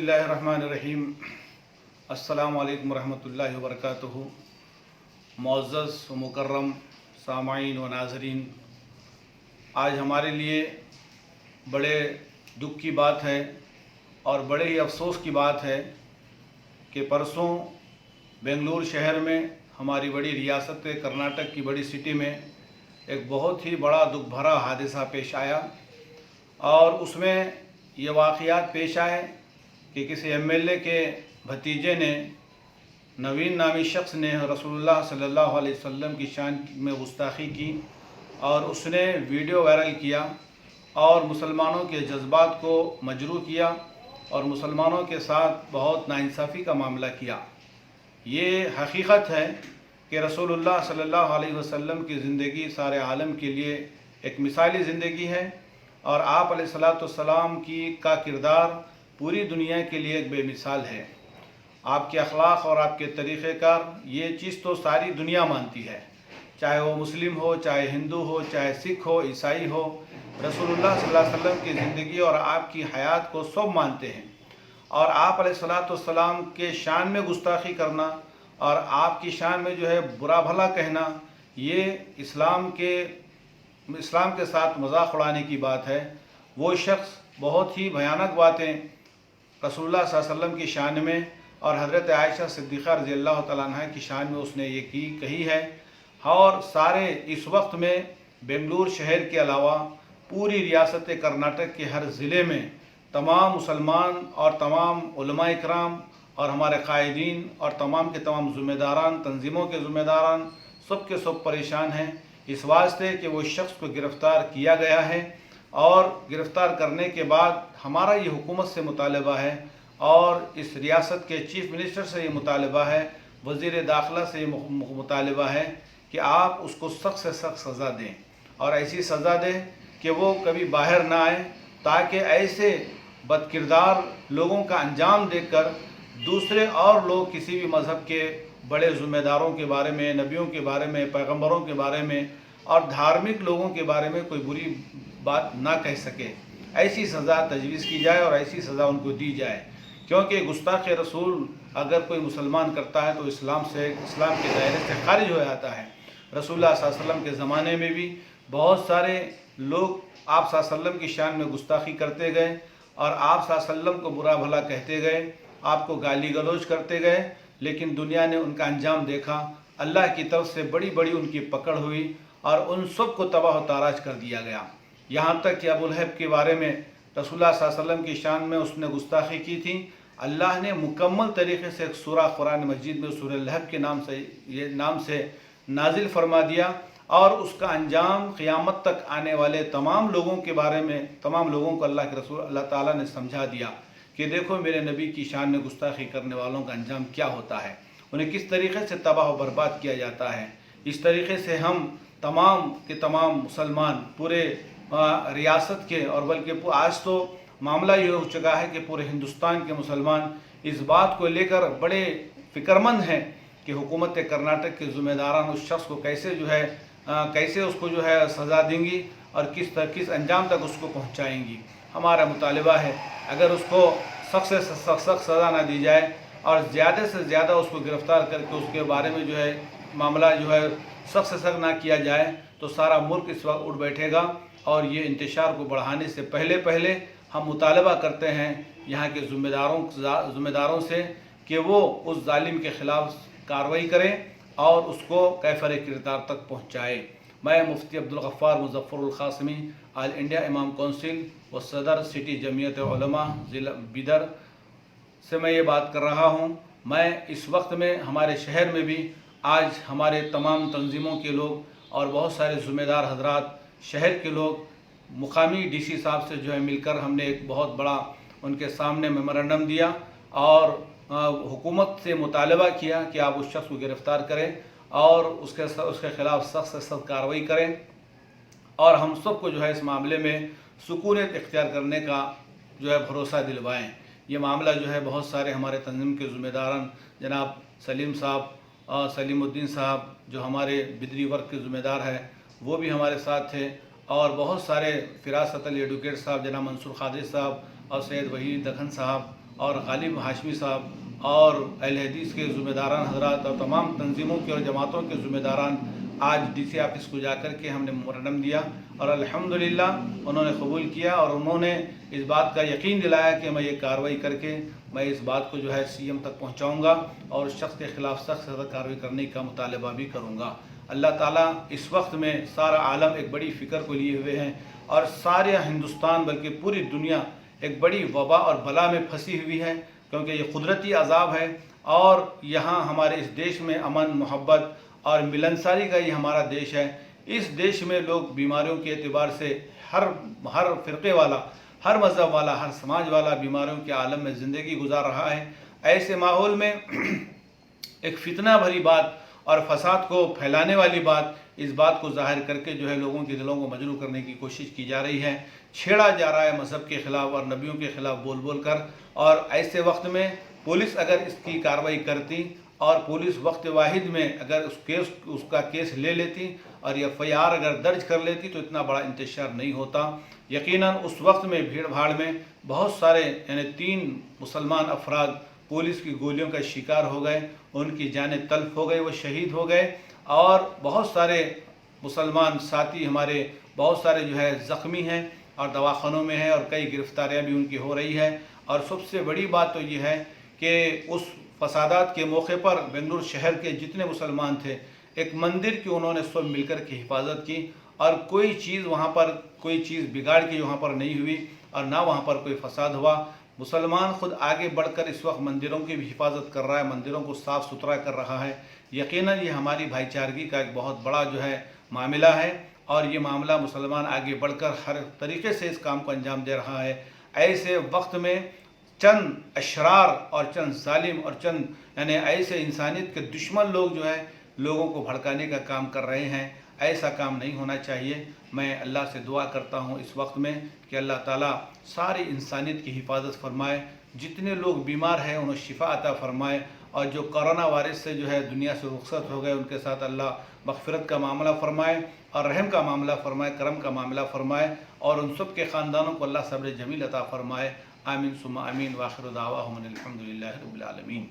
बिस्मिल्लाहिर्रहमानिर्रहीम। अस्सलामु अलैकुम रहमतुल्लाहि व बरकातुहू। मुअज़्ज़ज़ व मुकर्रम सामाईन व नाज़रीन, आज हमारे लिए बड़े दुख की बात है और बड़े ही अफसोस की बात है कि परसों बेंगलुरु शहर में, हमारी बड़ी रियासत कर्नाटक की बड़ी सिटी में, एक बहुत ही बड़ा दुख भरा हादसा पेश आया और उसमें ये वाक़यात पेश आए कि किसी एमएलए के भतीजे ने, नवीन नामी शख्स ने रसूलुल्लाह सल्लल्लाहु अलैहि वसल्लम की शान में गुस्ताखी की और उसने वीडियो वायरल किया और मुसलमानों के जज्बात को मजरूह किया और मुसलमानों के साथ बहुत नाइंसाफ़ी का मामला किया। ये हकीकत है कि रसूलुल्लाह सल्लल्लाहु अलैहि वसल्लम की ज़िंदगी सारे आलम के लिए एक मिसाली ज़िंदगी है और आप अलैहिस्सलातु वस्सलाम का किरदार पूरी दुनिया के लिए एक बेमिसाल है। आपके अखलाक और आपके तरीक़ेकार, ये चीज़ तो सारी दुनिया मानती है, चाहे वो मुस्लिम हो, चाहे हिंदू हो, चाहे सिख हो, ईसाई हो। रसूलुल्लाह सल्लल्लाहु अलैहि वसल्लम की ज़िंदगी और आपकी हयात को सब मानते हैं और आप अलैहिस्सलातु वस्सलाम के शान में गुस्ताखी करना और आपकी शान में जो है बुरा भला कहना, ये इस्लाम के साथ मजाक उड़ाने की बात है। वो शख्स बहुत ही भयानक बातें रसूलुल्लाह सल्लल्लाहु अलैहि वसल्लम की शान में और हज़रत आयशा सिद्दीक़ा रज़ियल्लाहु तआला अन्हा की शान में उसने ये कही है। और सारे इस वक्त में बेंगलुरु शहर के अलावा पूरी रियासत कर्नाटक के हर ज़िले में तमाम मुसलमान और तमाम उलमा इकराम और हमारे कायदीन और तमाम के तमाम ज़िम्मेदारान, तंजीमों के ज़िम्मेदारान सब के सब परेशान हैं इस वास्ते कि वो शख्स को गिरफ़्तार किया गया है और गिरफ़्तार करने के बाद हमारा ये हुकूमत से मुतालबा है और इस रियासत के चीफ़ मिनिस्टर से ये मुतालबा है, वज़ीर दाखिला से ये मुतालबा है कि आप उसको सख्त से सख्त सज़ा दें और ऐसी सज़ा दें कि वो कभी बाहर ना आए, ताकि ऐसे बदकिरदार लोगों का अंजाम देखकर दूसरे और लोग किसी भी मज़हब के बड़े ज़िम्मेदारों के बारे में, नबियों के बारे में, पैगम्बरों के बारे में और धार्मिक लोगों के बारे में कोई बुरी बात ना कह सके। ऐसी सज़ा तजवीज़ की जाए और ऐसी सज़ा उनको दी जाए, क्योंकि गुस्ताख़ रसूल अगर कोई मुसलमान करता है तो इस्लाम के दायरे से खारिज हो जाता है। रसूलुल्लाह सल्लल्लाहु अलैहि वसल्लम के ज़माने में भी बहुत सारे लोग आप सल्लल्लाहु अलैहि वसल्लम की शान में गुस्ताखी करते गए और आप सल्लल्लाहु अलैहि वसल्लम को बुरा भला कहते गए, आपको गाली गलौज करते गए, लेकिन दुनिया ने उनका अंजाम देखा। अल्लाह की तरफ से बड़ी बड़ी उनकी पकड़ हुई और उन सब को तबाह व ताराज कर दिया गया। यहाँ तक कि अबू लहब के बारे में रसूलुल्लाह सल्लल्लाहु अलैहि वसल्लम की शान में उसने गुस्ताखी की थी। अल्लाह ने मुकम्मल तरीक़े से एक सूरा कुरान मजीद में सूरह लहब के नाम से नाजिल फरमा दिया और उसका अंजाम क़यामत तक आने वाले तमाम लोगों के बारे में, तमाम लोगों को अल्लाह के रसूल अल्लाह ताला ने समझा दिया कि देखो मेरे नबी की शान में गुस्ताखी करने वालों का अंजाम क्या होता है, उन्हें किस तरीक़े से तबाह व बर्बाद किया जाता है। इस तरीक़े से हम तमाम के तमाम मुसलमान पूरे रियासत के, और बल्कि आज तो मामला ये हो चुका है कि पूरे हिंदुस्तान के मुसलमान इस बात को लेकर बड़े फ़िक्रमंद हैं कि हुकूमत कर्नाटक के ज़िम्मेदारान उस शख्स को कैसे उसको जो है सज़ा देंगी और किस अंजाम तक उसको पहुंचाएंगी। हमारा मुतालिबा है अगर उसको सख्त से सख्त सज़ा ना दी जाए और ज़्यादा से ज़्यादा उसको गिरफ़्तार करके उसके बारे में जो है मामला जो है सख्त से सख्त ना किया जाए तो सारा मुल्क इस वक्त उठ बैठेगा और ये इंतशार को बढ़ाने से पहले हम मुतालबा करते हैं यहाँ के ज़िम्मेदारों से कि वो उस जालिम के ख़िलाफ़ कार्रवाई करें और उसको कैफ़र किरदार तक पहुँचाए। मैं मुफ्ती अब्दुल गफ़्फ़ार मुज़फ़्फ़रुल क़ासिमी, ऑल इंडिया इमाम कौंसिल व सदर सिटी जमीयत उलमा ज़िला बिदर से मैं ये बात कर रहा हूँ। मैं इस वक्त में हमारे शहर में भी आज हमारे तमाम तंजीमों के लोग और बहुत सारे ज़िम्मेदार हज़रात, शहर के लोग, मुकामी डीसी साहब से जो है मिलकर हमने एक बहुत बड़ा उनके सामने मेमोरेंडम दिया और हुकूमत से मुतालबा किया कि आप उस शख्स को गिरफ़्तार करें और उसके ख़िलाफ़ सख्त से सख्त कार्रवाई करें और हम सब को जो है इस मामले में सुकूनियत इख्तियार करने का जो है भरोसा दिलवाएं। ये मामला जो है बहुत सारे हमारे तंजीम के ज़िम्मेदारान जनाब सलीम साहब और सलीमुद्दीन साहब जो हमारे बिदरी वर्क के ज़िम्मेदार हैं वो भी हमारे साथ थे और बहुत सारे फ़िरासत अली एडवोकेट साहब जनाब मंसूर क़ादरी साहब और सैयद वहीद दखन साहब اور غالب ہاشمی صاحب اور اہل حدیث کے ذمہ داران حضرات اور تمام تنظیموں کے اور جماعتوں کے ذمہ داران آج ڈی سی آفس کو جا کر کے ہم نے میمورنڈم دیا اور الحمدللہ انہوں نے قبول کیا اور انہوں نے اس بات کا یقین دلایا کہ میں یہ کارروائی کر کے میں اس بات کو جو ہے سی ایم تک پہنچاؤں گا اور اس شخص کے خلاف سخت سے سخت کارروائی کرنے کا مطالبہ بھی کروں گا۔ اللہ تعالیٰ اس وقت میں سارا عالم ایک بڑی فکر کو لیے ہوئے ہیں اور سارے ہندوستان بلکہ پوری دنیا ایک بڑی وبا اور بلا میں پھنسی ہوئی ہے، کیونکہ یہ قدرتی عذاب ہے اور یہاں ہمارے اس دیش میں امن محبت اور ملنساری کا یہ ہمارا دیش ہے۔ اس دیش میں لوگ بیماریوں کے اعتبار سے ہر فرقے والا، ہر مذہب والا، ہر سماج والا بیماریوں کے عالم میں زندگی گزار رہا ہے۔ ایسے ماحول میں ایک فتنہ بھری بات اور فساد کو پھیلانے والی بات، اس بات کو ظاہر کر کے جو ہے لوگوں کے دلوں کو مجروح کرنے کی کوشش کی جا رہی ہے، چھیڑا جا رہا ہے مذہب کے خلاف اور نبیوں کے خلاف بول بول کر۔ اور ایسے وقت میں پولیس اگر اس کی کارروائی کرتی اور پولیس وقت واحد میں اگر اس کا کیس لے لیتی اور ایف آئی آر اگر درج کر لیتی تو اتنا بڑا انتشار نہیں ہوتا۔ یقیناً اس وقت میں بھیڑ بھاڑ میں بہت سارے یعنی 3 مسلمان افراد پولیس کی گولیوں کا شکار ہو گئے، ان کی جانیں تلف ہو گئی، وہ شہید ہو گئے اور بہت سارے مسلمان ساتھی ہمارے بہت سارے جو ہے زخمی ہیں اور دواخانوں میں ہیں اور کئی گرفتاریاں بھی ان کی ہو رہی ہے۔ اور سب سے بڑی بات تو یہ ہے کہ اس فسادات کے موقع پر بنگلور شہر کے جتنے مسلمان تھے ایک مندر کی انہوں نے سب مل کر کے حفاظت کی اور کوئی چیز وہاں پر کوئی چیز بگاڑ کی وہاں پر نہیں ہوئی اور نہ وہاں پر کوئی فساد ہوا۔ مسلمان خود آگے بڑھ کر اس وقت مندروں کی بھی حفاظت کر رہا ہے، مندروں کو صاف ستھرا کر رہا ہے۔ یقیناً یہ ہماری بھائی چارگی کا ایک بہت بڑا جو ہے معاملہ ہے اور یہ معاملہ مسلمان آگے بڑھ کر ہر طریقے سے اس کام کو انجام دے رہا ہے۔ ایسے وقت میں چند اشرار اور چند ظالم اور چند یعنی ایسے انسانیت کے دشمن لوگ جو ہے لوگوں کو بھڑکانے کا کام کر رہے ہیں، ایسا کام نہیں ہونا چاہیے۔ میں اللہ سے دعا کرتا ہوں اس وقت میں کہ اللہ تعالیٰ ساری انسانیت کی حفاظت فرمائے، جتنے لوگ بیمار ہیں انہیں شفا عطا فرمائے اور جو کرونا وائرس سے جو ہے دنیا سے رخصت ہو گئے ان کے ساتھ اللہ مغفرت کا معاملہ فرمائے اور رحم کا معاملہ فرمائے، کرم کا معاملہ فرمائے اور ان سب کے خاندانوں کو اللہ صبر جمیل عطا فرمائے۔ آمین ثم آمین، وآخر دعواہم الحمدللہ رب العالمین۔